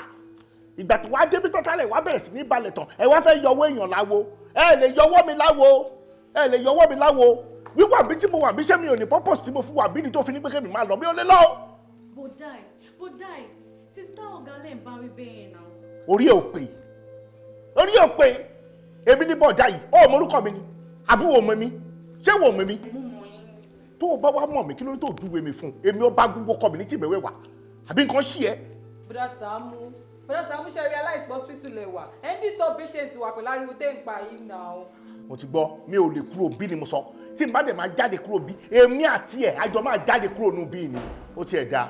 ìgbà tó wá débi tó tálẹ̀ wá bẹ̀rẹ̀ sí ní balẹ̀ tán ẹ wá fẹ́ yọwọ́ èèyàn láwo ẹ lè yọwọ́ mi láwo wíwà bí tí mo wà bí ṣé mi ò ní purpose tí mo fi wà bí ni tó fi ní pé kémi máa lọ mi ò lè lọ. bọ́dáì sísítà ọ̀gá lè ń bá mi bẹ́ẹ̀ náà. orí ò pé èmi ní bọ̀dá yìí ó mọ orúkọ mi ni àbí wò mọ mi ṣé wò mọ mi tó o bá wá mọ̀ mí kí ló tó dúwe mi fún èmi ó bá gbogbo community mẹ́wẹ́ wà àbí nǹkan ṣí ẹ. Bọ́dà Sàámú ṣe realize hospital lè wà ẹ̀ ń disturb patient wa pẹ̀lú ariwo tẹ́ ń pa yìí náà. mo ti gbọ́ mi ò lè kúrò bí ni mo sọ tí n bá dẹ̀ máa jáde kúrò bí èmi àti ẹ̀ àjọ máa jáde kúrò nù bí ni ó tiẹ̀ dáa.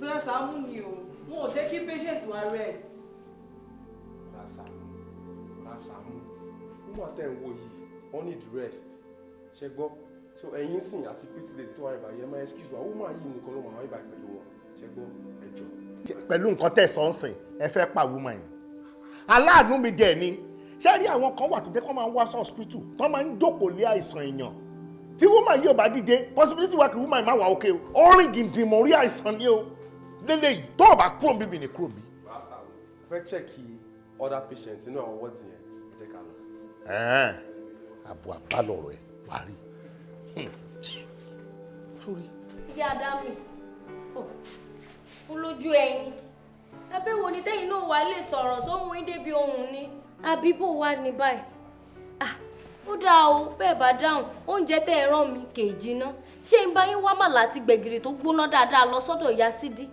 Bọ́dà Sàámú ni o wọn ò jẹ́ kí patient wa rest. Saamu wọ́n àtẹ̀ ń wo yìí wọ́n need rest ṣe gbọ́ so ẹ̀yin sìn àti pretty lady tó wà níbà yẹn máa excuse wa ó máa yí nìkan ló máa wá ibà pẹ̀lú wọn ṣe gbọ́ ẹjọ́. pẹ̀lú nǹkan tẹ̀sán ń sìn ẹ fẹ́ pa woman yìí aláàánú mi dẹ̀ ni ṣé rí àwọn kan wà tó jẹ́ kó máa ń wá sí hospital tó máa ń jókòó lé àìsàn èèyàn tí woman yìí ò bá dìde possibility wà kí woman má wà òkè o ó rìn gidi mọ̀ orí àìsàn ni o lélẹ́yìí tó o bá kúrò bíbí ni kúrò bí. fẹ́ chẹ́kì other patients inú àwọn wọ́ọ̀dì yẹn jẹ́ ká lọ. àbọ̀ àbálọ̀rọ̀ ẹ̀ wá rí. Ìyá Adámi, olójú ẹyin. Ẹbí wo ni tẹ́yìn náà wà lè sọ̀rọ̀ sóhun ìdè bí ohun ni? Àbí bò wá ní báyìí? Ó dáa o, bẹ́ẹ̀ bá dáhùn, oúnjẹ tẹ́ ẹ rán mi kè jiná. Ṣé n bá yín wá màlá àti gbẹ̀gìrì tó gbóná dáadáa lọ sọ́dọ̀ ìyá Sídí?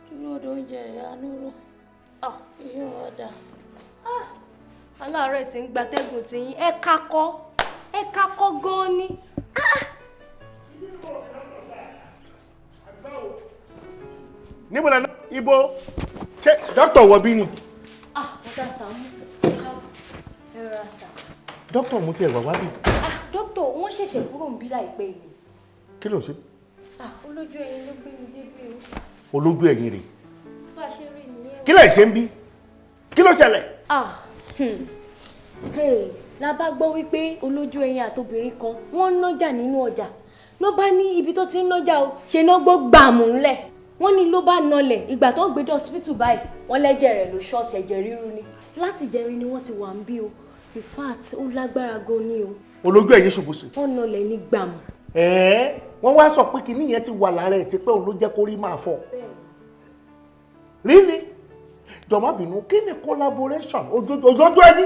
Dúró dóúnjẹ ìyá Núrò. Iye ọ̀dà. Aláàárẹ̀ tí ń gbatẹ́gùn tí yín ẹ kakọ́ gan-an ni. níbo la ibo ṣe dókítà wọ bí ni. Ọ̀gá Sàámú ẹ rà sà. dókítà mo ti ẹ̀wà wá bí. Dókítà wọ́n ṣẹ̀ṣẹ̀ kúrò ń bí láìpẹ́ yìí. kí ló ń ṣe. Olójú ẹyin ló gbé mi débi o. olójú ẹ̀yin rè. Bá a ṣe rí nìyẹn. kí lẹ̀ ṣe ń bí kí ló ṣẹlẹ̀. La bá gbọ́ wípé olójú ẹyin àtobìnrin kan wọ́n ń nájà nínú ọjà ló bá ní ibi tó ti ń nájà o ṣe náà gbó gbàmù ńlẹ̀ wọ́n ní ló bá nọlẹ̀ ìgbà tó ń gbé dé hospital báyìí wọ́n lẹ́jẹ̀ rẹ̀ ló ṣọ́ọ̀tì ẹ̀jẹ̀ ríru ni láti jẹrin ni wọ́n ti wà ń bí o in fact ó lágbára gan ni o. olójú ẹ̀yin ṣubú sí. wọ́n nọlẹ̀ ní gbàmù. wọ́n wá sọ pé kinní yẹn ti wà lára ẹ̀ tí pé òun ló jẹ́ kó rí máa fọ́. rí ni jọ̀mọ́ bínú kí ni collaboration ojoojó ẹni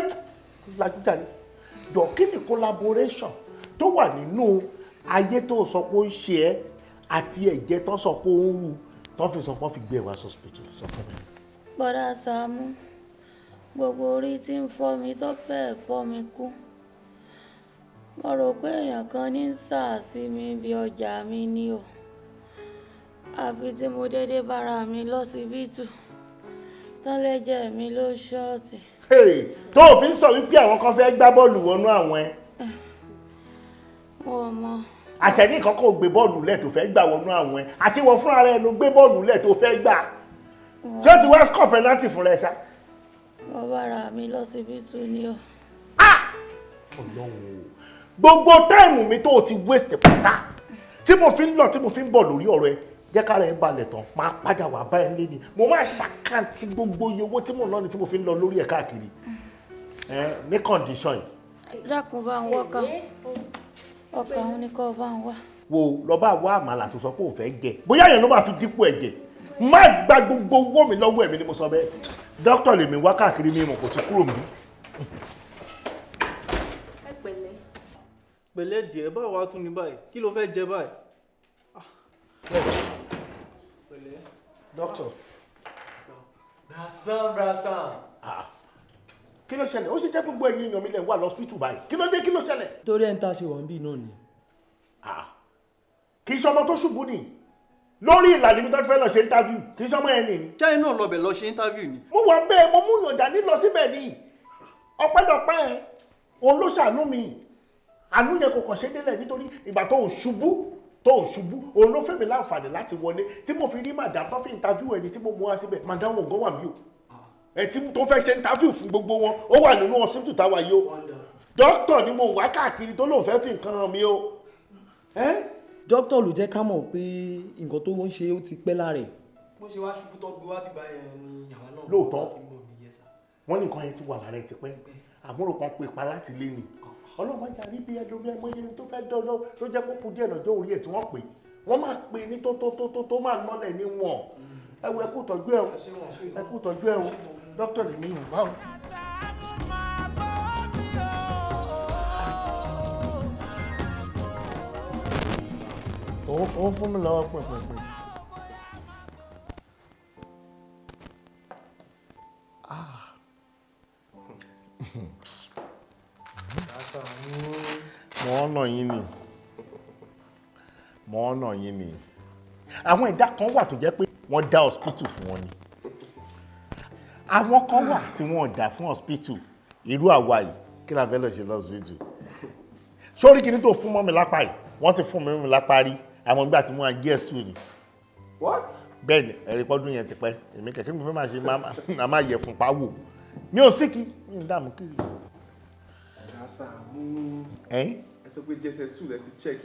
lajújà ni jọ kí ni collaboration tó wà nínú ayé tó sọ pé ó ń ṣe ẹ́ àti ẹ̀jẹ̀ tó sọ pé ó ń rú tó fi sọ pé ó fi gbé ẹ wá hospital sọ fún mi. Bọ́dà Sàámú gbogbo orí tí ń fọ́ mi tó fẹ́ẹ̀ fọ́ mi kú mo rò pé èèyàn kan ní ń sà sí mi bí ọjà mi ní o àfi tí mo dédé bára mi lọ́sibítù tán lẹ́jẹ̀ mi ló ṣọ́ọ̀tì. tó o fi ń sọ wípé àwọn kan fẹ́ gbá bọ́ọ̀lù wọnú àwọn ẹ. mo mọ. àṣẹ ní kankan ò gbé bọ́ọ̀lù lẹ̀ tó fẹ́ gbà wọnú àwọn ẹ àti wọ́n fúnra rẹ ló gbé bọ́ọ̀lù lẹ̀ tó fẹ́ gbà. ṣé o ti wá score penalty fún rẹ ṣá. mo bára mi lọ́sibítù ni o. Ọlọ́run o gbogbo táìmù mi tó o ti waste pátá tí mo fi ń lọ tí mo fi ń bọ̀ lórí ọ̀rọ̀ ẹ jẹ́ kára ẹ balẹ̀ tán máa padà wà bá ẹ lé ní mo máa ṣàkántì gbogbo iye owó tí mo lọ ni tí mo fi ń lọ lórí ẹ káàkiri ní condition yìí. dákun bá ń wọ́ká ọkàn òun ni kò bá ń wá. wo lọ bá wá àmàlà tó sọ pé òun fẹ́ jẹ bóyá yẹn ló máa fi dípò ẹ̀jẹ̀ má gba gbogbo owó mi lọ́wọ́ ẹ̀mí ni mo sọ bẹ́ẹ̀ dókítà lèmi wá káàkiri mi mọ̀ kò ti kúrò mí. pẹ̀lẹ́ díẹ̀ báwo wá tún ní báyìí kí ló fẹ́ jẹ báyìí. pẹ̀lẹ́ dókítà. brasan. kí ló ṣẹlẹ̀ ó sì jẹ́ gbogbo ẹ̀yin èèyàn mi lẹ̀ wà lọ́sítítù báyìí kí ló dé kí ló ṣẹlẹ̀. torí ẹ̀ ń ta ṣe wà ń bí náà ni. kì í ṣọmọ tó ṣubú ni lórí ìlànà ibi tó fẹ́ lọ ṣe interview kì í ṣọmọ ẹ̀ nì. ṣáà náà lọ bẹ̀ lọ ṣe interview ni. mo wà bẹ́ẹ̀ mo mú yàn dání lọ síbẹ̀ ni ọpẹ́dọpẹ́ ẹ̀ òun ló ṣàánú mi àánú yẹn kò kàn ṣe délẹ̀ nítorí ìgbà tó ń ṣubú òun ló fẹ́ mi láǹfààní láti wọlé tí mo fi rí madam tó fi interview ẹni tí mo mú wá síbẹ̀ madam ògán wà mí o ẹ tí tó fẹ́ ṣe interview fún gbogbo wọn ó wà nínú hospital táwa yìí o dókítà ni mo wá káàkiri tó lóun fẹ́ fi nǹkan hàn mí o. dókítà ló jẹ́ ká mọ̀ pé nǹkan tó ń ṣe ó ti pẹ́ lára ẹ̀. bó ṣe wá ṣubú tó gbé wá bíbá yẹn ni àwọn náà. lóòótọ́ wọ́n ní nǹkan yẹn ti wà lára ẹ̀ ti pẹ́ àmúrò kan pè pa láti lé ni ọlọ́mọ ajá rí bí ẹjọ́ bí ẹmọ yẹn tó fẹ́ dọ́dọ́ tó jẹ́ kó kú díẹ̀ lọ́jọ́ orí ẹ̀ tí wọ́n pè wọ́n máa pè ní tó máa nọ́lẹ̀ ní wọn ẹ wo ẹkú tọ́jú ẹ o dókítà lè ní ìwà o. ó fún mi lọ́wọ́ pẹ̀pẹ̀pẹ̀. mo ọ̀nà yín ni àwọn ẹ̀dá kan wà tó jẹ́ pé wọ́n dá hospital fún wọn ni àwọn kan wà tí wọ́n dá fún hospital irú àwa yìí kí la fẹ́ lọ ṣe lọ́sibítù sórí kìíní tó fún mọ́ mi lápá yìí wọ́n ti fún mi lápá rí àwọn ìgbà tí wọ́n á gé ẹ̀sùn ni. What? bẹ́ẹ̀ ni ẹ̀rí pọ́dún yẹn ti pẹ́ èmi kẹ̀kẹ́ mi fẹ́ máa ṣe máa yẹ fún pawò mi ò síkì mi ò dààmú kiri. Saamu. ẹ sọ pé JSS2 lẹ ti check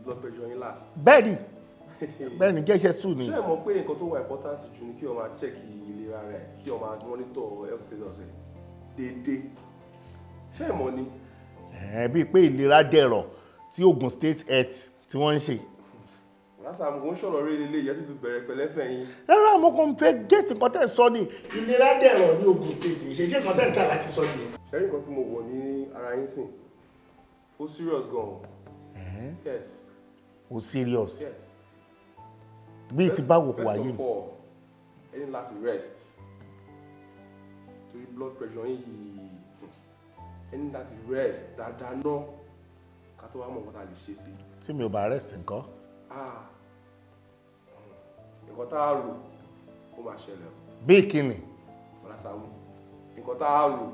blood pressure yín last. bẹ́ẹ̀ni JSS2 ni. ṣé ẹ mọ̀ pé nǹkan tó wà important jù ni kí o máa check ìlera rẹ kí o máa monitor health status ẹ déédéé ṣé ẹ mọ̀ ni. bíi pé ìlera dẹ̀rọ̀ tí Ogun State Health tí wọ́n ń ṣe. Saamu kò ń sọ̀rọ̀ rí ilé ìyẹn tuntun bẹ̀rẹ̀ pẹ̀lẹ́fẹ̀ yín. rárá mo kàn fẹ́ géètì kan tẹ̀ sọ ni. ìlera dẹ̀rọ̀ ní Ogun State ìṣẹ̀ṣẹ̀ kan tẹ̀ ń tà láti sọ nìyẹn. ṣẹ́rí nǹkan tí mo wọ̀ ní ara yín sìn ó serious gan-an. Yes. ó serious. Yes. bí ti bá wò wáyé mi. first of all ẹ ní láti rest torí blood pressure yín yìí ẹ ní láti rest dáadáa náà ká tó wá mọ̀ nǹkan tá a lè ṣe sí. tí mi ò bá rest nǹkan. nǹkan tá a rò ó máa ṣẹlẹ̀ o. bí kíni. Saamu nǹkan tá a rò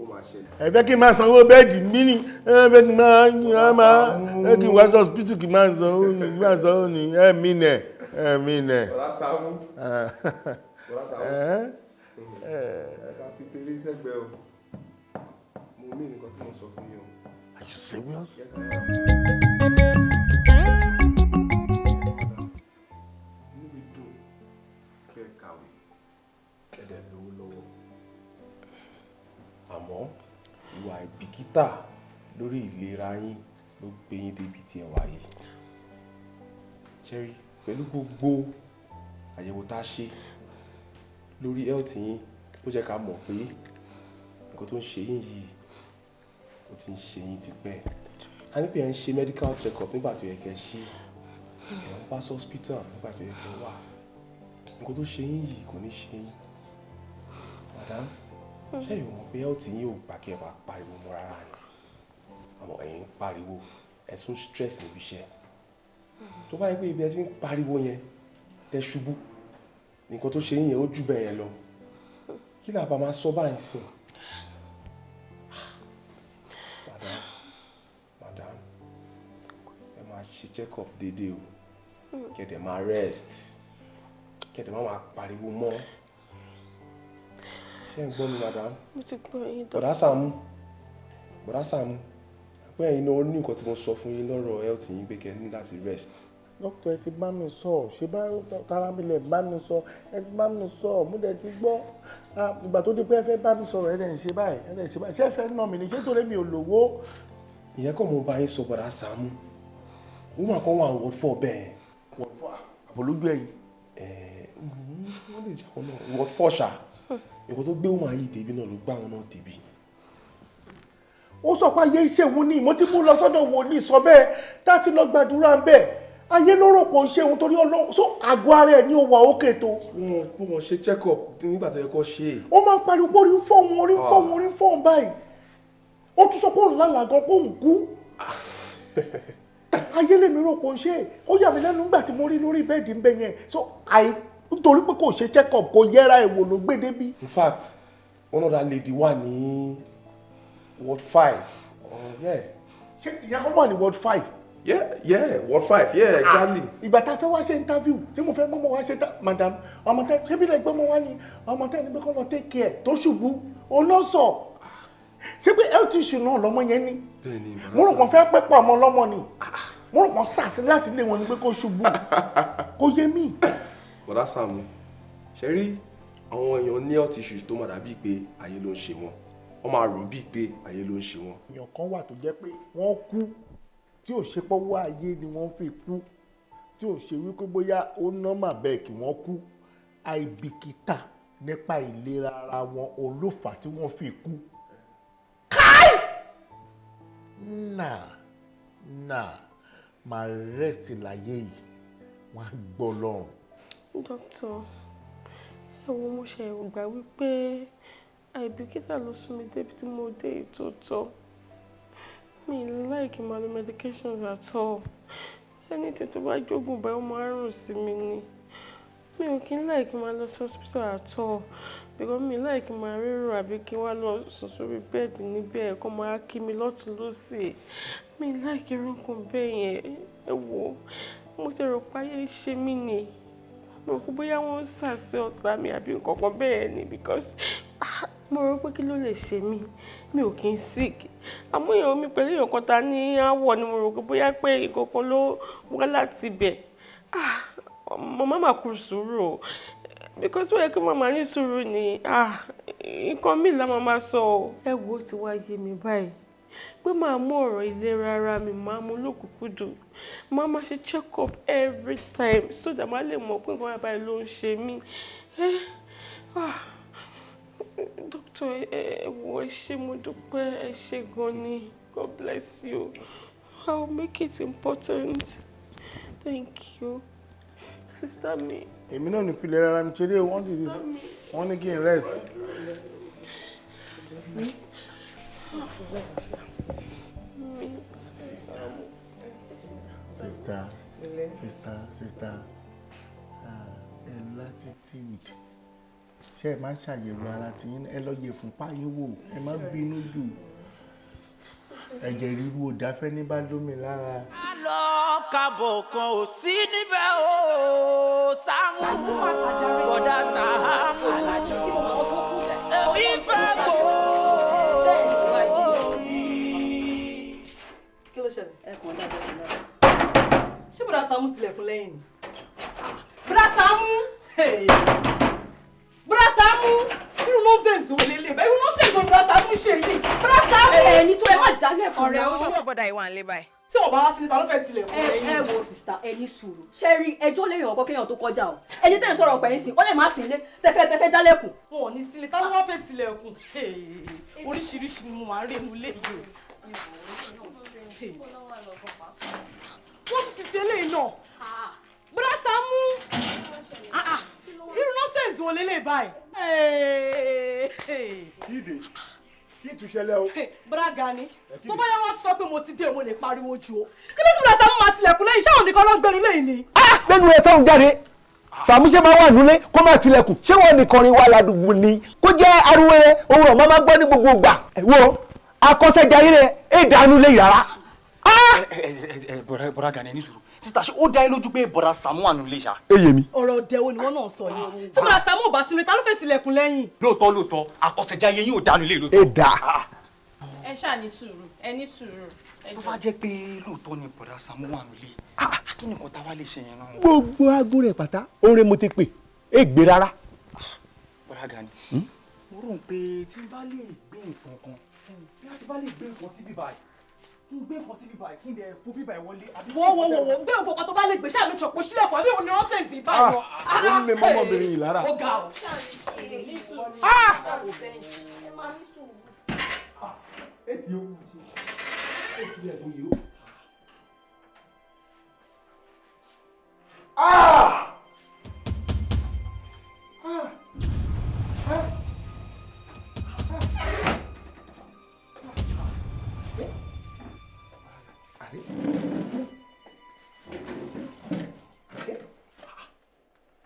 ó máa ṣẹlẹ̀. ẹ fẹ́ kí n máa sanwó bẹ́ẹ̀dì mí ni ẹ fẹ́ kí n máa kí n wá sí hospital kí n máa sanwó ni ẹ mí nẹ. Saamu. ẹ ká fi tẹ̀lé sẹ́gbẹ̀ẹ́ o mo mí nǹkan tí mo sọ fún yín o. Are you serious? Yes, àmọ́ ìwà ìbìkítà lórí ìlera yín ló gbé yín débi tí ẹ wà yìí. Ṣẹ́rí pẹ̀lú gbogbo àyẹ̀wò tá a ṣe lórí health yín ó jẹ́ ká mọ̀ pé nǹkan tó ń ṣe yín yìí ó ti ń ṣe yín tipẹ́. A ní pé ẹ ń ṣe medical check-up nígbà tó yẹ kẹ́ ṣe ẹ ń pass hospital nígbà tó yẹ kẹ́ wà. Nǹkan tó ṣe yín yìí kò ní ṣe yín. Madam ṣé ìwọ̀n mọ̀ pé health yín ò gbà kí ẹ máa pariwo mọ́ rárá ni àmọ́ ẹ̀yin ń pariwo ẹ tún stress níbi iṣẹ́ tó bá yẹ pé ibi ẹ ti ń pariwo yẹn tẹ ṣubú nǹkan tó ṣe yín yẹn ó jù bẹ́ẹ̀ yẹn lọ kí làbá máa sọ báyìí sìn. Madam ẹ máa ṣe check up déédéé o kẹ̀dẹ̀ máa rest kẹ̀dẹ̀ máa pariwo mọ́. Ṣé ń gbọ́ mi madam? Mo ti gbọ́ yín dọ́. Bọ̀dá Saamu pé ẹ̀yin náà ní nǹkan tí mo sọ fún yín lọ́rọ̀ health yín pé kẹ́ ní láti rest. Dókítà ẹ ti bá mi sọ ṣe bá tara mi lẹ̀ bá mi sọ ẹ ti bá mi sọ mo dẹ̀ ti gbọ́ ìgbà tó di pé ẹ fẹ́ bá mi sọ̀rọ̀ ẹ dẹ̀ ń ṣe báyìí ẹ dẹ̀ ń ṣe báyìí ṣé ẹ fẹ́ nà mí ni ṣé torí mi ò lówó. Ìyẹn kọ́ mo bá yín sọ bọ̀dá Saamu woman kan wà ward 4 bẹ́ẹ̀. ward 4 àbólójú ẹ̀yìn. wọ́n lè jáwọ́ náà ward 4 ṣá nǹkan tó gbé woman yìí débi náà ló gbá wọn náà débi. ó sọ pé ayé iṣẹ́ òun ni mo ti mú lọ sọ́dọ̀ wòlíì sọ bẹ́ẹ̀ tá a ti lọ gbàdúrà bẹ́ẹ̀ ayé ló rò pé ó ṣe òun torí Ọlọ́run so àgọ́ ara ẹ̀ ní ó wà òkè tó. wọ́n ṣe check up nígbà tó yẹ kó ṣe é. ó máa ń pariwo pé orí ń fọ́ọ̀mù báyìí ó tún sọ pé òun lálàá gan pé òun kú. ayé lèmi rò pé ó ṣe é ó yà mí lẹ́nu nígbà tí mo rí lórí bẹ́ẹ̀dì ń bẹ yẹn so nítorí pé kò ṣe check up kò yẹra ẹ̀ wò ló gbé débi. in fact one other lady wà ní ward 5. ṣé ìyá kan wà ní ward 5. ward 5 exactly. ìgbà tá a fẹ́ wá ṣe interview tí mo fẹ́ mọ́mọ́ wá ṣe madam ọmọ tẹ ṣé bí lè gbọ́mọ wá ní ọmọ tẹ níbi kan lọ take care tó ṣubú òun náà sọ ṣé pé health issue náà lọ́mọ yẹn ní mo rò kàn fẹ́ pẹ́pọ̀ ọmọ lọ́mọ ni mo rò kàn sàṣì láti lé wọn ni pé kó ṣubú kó yé mi. bọ̀dá Sàámú ṣe rí àwọn èèyàn ní health issues tó máa dàbí pé ayé ló ń ṣe wọn wọ́n máa rò bíi pé ayé ló ń ṣe wọn. èèyàn kan wà tó jẹ́ pé wọ́n kú tí ò ṣe pọ́wọ́ ayé ni wọ́n fi kú tí ò ṣe wípé bóyá ó nọ́mà bẹ́ẹ̀ kí wọ́n kú àìbìkítà nípa ìlera ara wọn olófà tí wọ́n fi kú. káì náà máa rest láyé yìí wọ́n á gbọ́ lọ́rùn. dókítà ẹ wo mo ṣe gbà wípé àìbìkítà ló sún mi débi tí mo dé ìtòótọ́ mi like my medications at all anything tó bá jogun báyìí ó máa ń rùn sí mi ni mi ò kí ń like máa lọ sí hospital at all because mi like máa rírun àbí kí wá lọ sùn sórí bẹ́ẹ̀dì níbẹ̀ ẹ̀kọ́ máa kí mi lọ́tún lọ́sì mi like irúnkún bẹ́ẹ̀ yẹn ẹ wò mo ti rò páyé ṣe mí ni mo rò pé bóyá wọ́n ń sàṣẹ ọ̀tá mi àbí nǹkan kan bẹ́ẹ̀ ni because mo rò pé kí ló lè ṣe mí mi ò kí ń sick àmọ́ èèyàn mi pẹ̀lú èèyàn kan ta ní àwọ̀ ni mo rò pé bóyá pé nǹkan kan ló wá láti ibẹ̀ mo má má kú sùúrù o because wọ́n yẹ kí màmá ní sùúrù ni nǹkan mi la máa sọ o. ẹ wo ti wá yé mi báyìí pé màá mú ọ̀rọ̀ ìlera ara mi máa mú lókùnkúndùn máa máa ṣe check up every time so that màá lè mọ̀ pé nǹkan àbáyé ló ń ṣe mí. Doctor, ẹ wò ẹ ṣé mo dúpẹ́ ẹ ṣé gan ni. God bless you. I'll make it important. Thank you. Sister mi. èmi náà ní ìpìlẹ̀ rárá mi ṣeré wọ́n ní kí n rest. Sister, ẹ latitude ṣé ẹ máa ń ṣàyẹ̀wò ara tí ẹ lọ yẹ fúnpá yín wò ẹ má bínú jù ẹ̀jẹ̀ ríru ò dáfẹ́ ní bá lómi lára. lọ kábọ̀ kan ò sí níbẹ̀ o Saamu bọ̀dá Saamu Alajo èmi fẹ́ gbó. kí ló ṣẹlẹ̀? ẹ kàn dáadáa ti náà. ṣé bọ̀dá Saamu tilẹ̀kùn lẹ́yìn ni? bọ̀dá Saamu! bọ̀dá Saamu! irú nọ́ọ̀sẹ̀nsì wò lélẹ̀ báyìí irú nọ́ọ̀sẹ̀nsì wò bọ̀dá Saamu ṣe yìí bọ̀dá Saamu! ẹni tó ẹ má jálẹ̀ kan ọ̀rẹ́ ojú ọ̀bọ̀dà ìwà ńlẹ̀ báyìí. tí wọn bá wá sílẹ̀ ta ló fẹ́ tilẹ̀kùn lẹ́yìn. ẹ wo sista ẹ ní sùúrù ṣe rí ẹjọ́ lẹ́yìn ọkọ kéèyàn tó kọjá o ẹni tẹ́lẹ̀ sọ̀rọ̀ ọ̀pẹ̀ yín sìn ó lè má sí ilé tẹ́fẹ́ jálẹ̀kùn. wọn ò ní sílẹ̀ ta ló wá fẹ́ tilẹ̀kùn oríṣiríṣi ni mo máa ń rí inú ilé yìí o. wọ́n tún ti tẹ́lẹ̀ iná bọ́dá Saamu irú nọ́ọ̀sẹ̀nsì wo lélẹ̀ báyìí. kíde kí ìtúṣẹlẹ o. bọ́dá Gani tó bá yẹ wọ́n sọ pé mo ti dé mo lè pariwo jù o kí ló ti bọ́dá Saamu máa tilẹ̀kùn lẹ́yìn ṣáà nìkan ló ń gbẹnu lẹ́yìn ni. lẹ́nu ẹ̀ sọ́run jáde Saamu ṣe máa wà nílé kó máa tilẹ̀kùn ṣé wọ́n nìkan rin wà ládùúgbò ni kó jẹ́ ariwo rẹ̀ ohun ọ̀ máa gbọ́ ní gbogbo ìgbà wo akọ́ṣẹ́jayé rẹ̀ èdàánú lè yàrá. bọ̀dá Gani ní sùúrù sísá ṣé ó dá yín lójú pé bọ̀dá Saamu wà nílé ṣá. eye mi. ọ̀rọ̀ ọ̀dẹ̀wò ni wọ́n náà sọ yìí tí bọ́dá Saamu ò bá sinmi ta ló fẹ́ tilẹ̀kùn lẹ́yìn. lóòótọ́ akọ́ṣẹ́jayé yín ò dánú lé lóòótọ́. èdà. ẹ ṣáà ní sùúrù ẹ ní sùúrù. tó bá jẹ́ pé lóòótọ́ ni bọ̀dá Saamu wà nílé kí ni nǹkan tá a wá lè ṣe yẹn náà. gbogbo aago rẹ̀ pátá oore mo ti pè é gbé rárá. bọ̀dá Gani mo rò pé tí n bá lè gbé nǹkan kan bí a ti bá lè gbé nǹkan síbí báyìí kí n gbé nǹkan sí bíbá kí n lè fún bíbá wọlé. wo gbé nǹkan tó bá lè gbé sáà mi tọ̀pọ̀ sílẹ̀kùn àbí òun ni wọ́n sèǹsì báyìí. ó lè mọ ọmọbìnrin yìí lára. ó ga o. Eti o. Eti ẹ̀ tó yìí o.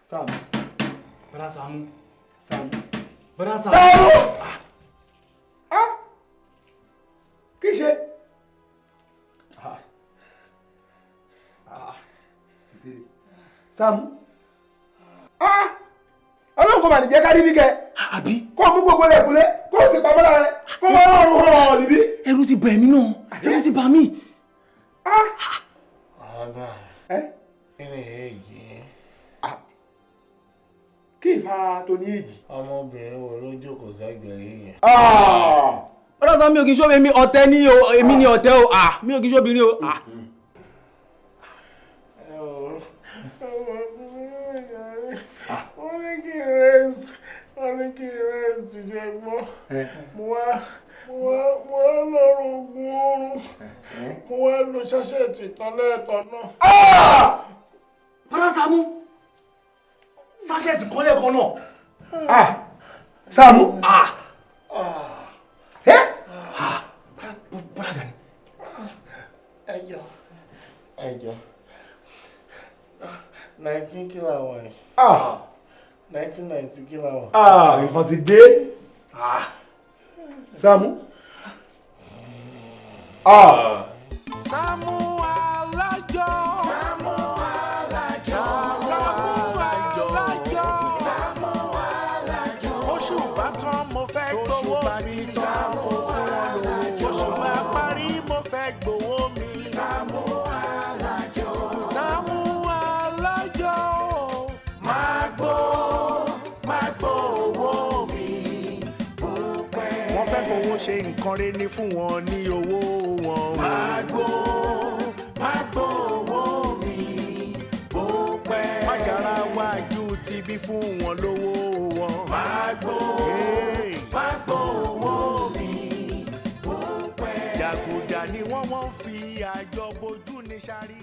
Saamu. Bọ́dá Saamu. Saamu. Bọ́dá Saamu. Saamu. Kí ṣe? Saamu. Ọlọ́run kò mà ní jẹ́ ká rí bí kẹ. Àbí. Kó o mú gbogbo rẹ̀ kúlẹ̀ kó o sì pamọ́ lára rẹ̀ kó o wá ọrùn hàn níbí. Ẹ̀rù ti bà mí náà. Ẹ̀rù ti bà mí. Ọ̀gá. Kí ni èyí? Kí ìfà tó ní èjì. Ọmọbìnrin wo ló jókòó sẹ́gbẹ̀ẹ́ yìí yẹn? Bọ́dá Saamu mi ò kì í ṣó èmi ọ̀tẹ̀ ní o, èmi ni ọ̀tẹ̀ o, mi ò kì í ṣó obìnrin o. Wọ́n ní kí n rest jẹ gbọ́. Mo wá lọ́rùn ogun oorun. Mo wá lo ṣáṣẹ́ẹ̀tì kan lẹ́ẹ̀kan náà. Bọ́dá Saamu. Sáṣẹ́ẹ̀tì kan lẹ́ẹ̀kan náà. Saamu. Bọ́dá Gani. Ẹjọ́ 19 kí làwọn yìí. 1990 kí làwọn. Nǹkan ti dé. Saamu. Saamu Alajo. Saamu Alajo. Saamu Alajo. Saamu Alajo. Oṣù bá tán mo fẹ́ gbowó mi. Saamu Alajo. Oṣù bá parí mo fẹ́ gbowó mi. Saamu Alajo. Saamu Alajo. Máa gbó owó mi. Wọ́n fẹ́ fowó ṣe nǹkan rẹ̀ ní fún wọn ní owó wọn. Máa gbó owó mi. Bó pẹ́. Májàra wájú ti bí fún wọn lówó wọn. Máa gbó owó mi. Bó pẹ́. Jàgùjà ni wọ́n fi àjọ bojú ní sáré.